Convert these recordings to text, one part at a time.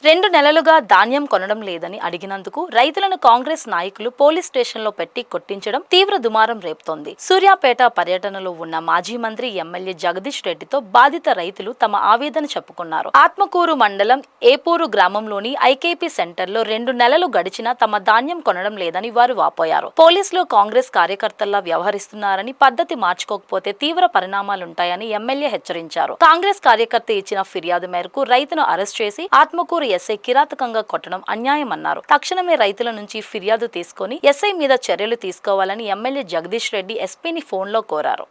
2 నెలలుగా ధాన్యం కొనడం లేదని అడిగినందుకు రైతులను కాంగ్రెస్ నాయకులు పోలీస్ స్టేషన్లో పెట్టి కొట్టించడం తీవ్ర దుమారం రేపుతోంది. సూర్యాపేట పర్యటనలో ఉన్న మాజీ మంత్రి ఎమ్మెల్యే జగదీష్ రెడ్డితో బాధిత రైతులు తమ ఆవేదన చెప్పుకున్నారు. ఆత్మకూరు మండలం ఏపూరు గ్రామంలోని ఐకేపీ సెంటర్లో 2 నెలలు గడిచినా తమ ధాన్యం కొనడం లేదని వారు వాపోయారు. పోలీసులు కాంగ్రెస్ కార్యకర్తల్లా వ్యవహరిస్తున్నారని, పద్ధతి మార్చుకోకపోతే తీవ్ర పరిణామాలుంటాయని ఎమ్మెల్యే హెచ్చరించారు. కాంగ్రెస్ కార్యకర్త ఇచ్చిన ఫిర్యాదు మేరకు రైతును అరెస్ట్ చేసి ఆత్మకూరు ఎస్ఐ కిరాతకంగా కొట్టడం అన్యాయమన్నారు. తక్షణమే రైతుల నుంచి ఫిర్యాదు తీసుకుని ఎస్ఐ మీద చర్యలు తీసుకోవాలని ఎమ్మెల్యే జగదీష్ రెడ్డి ఎస్పీని ఫోన్లో కోరారు.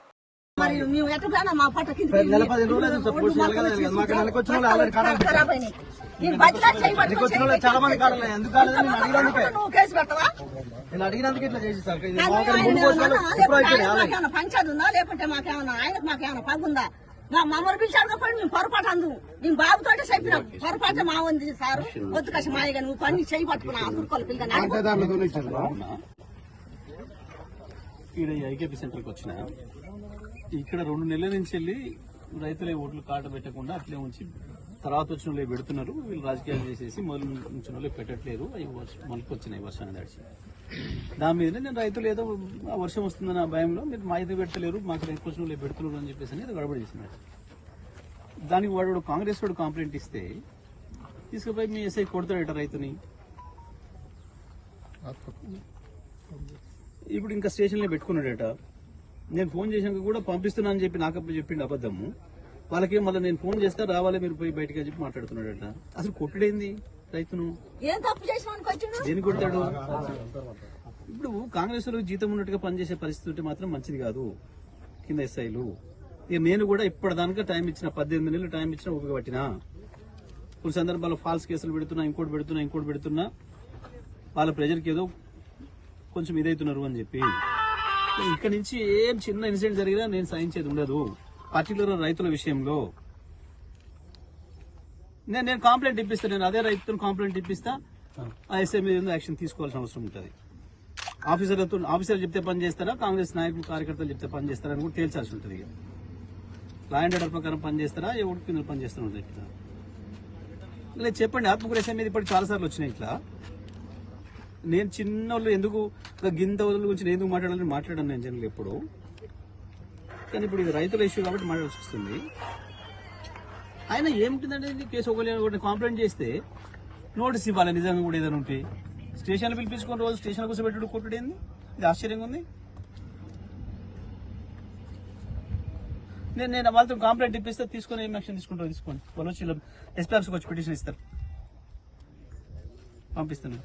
మమ్మల్ని పిలిచాడు మేము పొరపాటు అందు నేను బాబుతో చెప్పినాం పొరపాటు మా ఉంది సార్ వద్దు కసి మాయగా నువ్వు పని చేయి పట్టుకున్నా ఐకేపీ సెంటర్కి వచ్చిన ఇక్కడ 2 నెలల నుంచి వెళ్ళి రైతులే ఓట్లు కాట పెట్టకుండా అట్లే ఉంచి తర్వాత వచ్చిన వాళ్ళు పెడుతున్నారు. వీళ్ళు రాజకీయాలు చేసేసి మొదలు నుంచి వాళ్ళు పెట్టట్లేదు. అవి మొలకి వచ్చినాయి వర్షాన్ని దాచి. దాని మీద నేను రైతులు ఏదో వర్షం వస్తుందన్న భయంలో మీరు మా ఇది పెట్టలేరు, మాకు రైతు వచ్చిన వాళ్ళు పెడుతున్నారు అని చెప్పేసి అనేది గడబడి చేసినాడు. దానికి వాడు కాంగ్రెస్ వాడు కంప్లైంట్ ఇస్తే తీసుకుపోయి మీ ఎస్ఐ కొడతాడట రైతుని. ఇప్పుడు ఇంకా స్టేషన్లో పెట్టుకున్నాడట. నేను ఫోన్ చేసాక కూడా పంపిస్తున్నా అని చెప్పి నాకు చెప్పిండు అబద్ధము. వాళ్ళకి మళ్ళీ నేను ఫోన్ చేస్తా రావాలి మీరు పోయి బయటకు చెప్పి మాట్లాడుతున్నాడట. అసలు కొట్టుడేంది రైతును? దేని కొడతాడు? ఇప్పుడు కాంగ్రెస్ లో జీతం ఉన్నట్టుగా పనిచేసే పరిస్థితి ఉంటే మాత్రం మంచిది కాదు కింద ఎస్ఐలు. ఇక నేను కూడా ఇప్పటిదానికా టైం ఇచ్చిన 18 నెలలు టైం ఇచ్చిన ఓపిక పట్టినా. కొన్ని సందర్భాల్లో ఫాల్స్ కేసులు పెడుతున్నా, ఇంకోటి పెడుతున్నా వాళ్ళ ప్రజలకి ఏదో కొంచెం ఇదవుతున్నారు అని చెప్పి ఇక్కడ నుంచి ఏం చిన్న ఇన్సిడెంట్ జరిగినా నేను సహించేది ఉండదు. పర్టికులర్ రైతుల విషయంలో నేను కంప్లైంట్ ఇప్పిస్తాను. నేను అదే రైతులను కంప్లైంట్ ఇప్పిస్తా. ఆ ఎస్ఐ మీద యాక్షన్ తీసుకోవాల్సిన అవసరం ఉంటుంది. ఆఫీసర్ చెప్తే పని చేస్తారా, కాంగ్రెస్ నాయకులు కార్యకర్తలు చెప్తే పని చేస్తారా అని కూడా తేల్చాల్సి ఉంటుంది. లా అండ్ ఆర్డర్ ప్రకారం పని చేస్తారా, ఎవరి కింద పని చేస్తారో లేదు చెప్పండి. ఆత్మకూరు ఎస్ఐ మీద ఇప్పటికి చాలా సార్లు వచ్చినాయి ఇట్లా. నేను చిన్నోళ్ళు ఎందుకు గింత వదుల గురించి నేను ఎందుకు మాట్లాడాను నేను జనరల్ ఎప్పుడు. కానీ ఇప్పుడు ఇది రైతుల ఇష్యూ కాబట్టి మాట్లాడాల్సి వస్తుంది. ఆయన ఏమిటిందంటే కేసు ఒకటి కంప్లైంట్ చేస్తే నోటీస్ ఇవ్వాలి. నిజంగా కూడా ఏదైనా ఉంటే స్టేషన్లో పిలిపించుకొని రోజు స్టేషన్ కూర్చోబెట్టుడు కొట్టుడేంది? ఇది ఆశ్చర్యంగా ఉంది. నేను వాళ్ళతో కంప్లైంట్ ఇప్పిస్తే తీసుకొని ఏం యాక్షన్ తీసుకుంటారో తీసుకోండి. వాళ్ళు వచ్చి ఎస్పీ ఆఫీస్కి వచ్చి పిటిషన్ ఇస్తారు, పంపిస్తాను.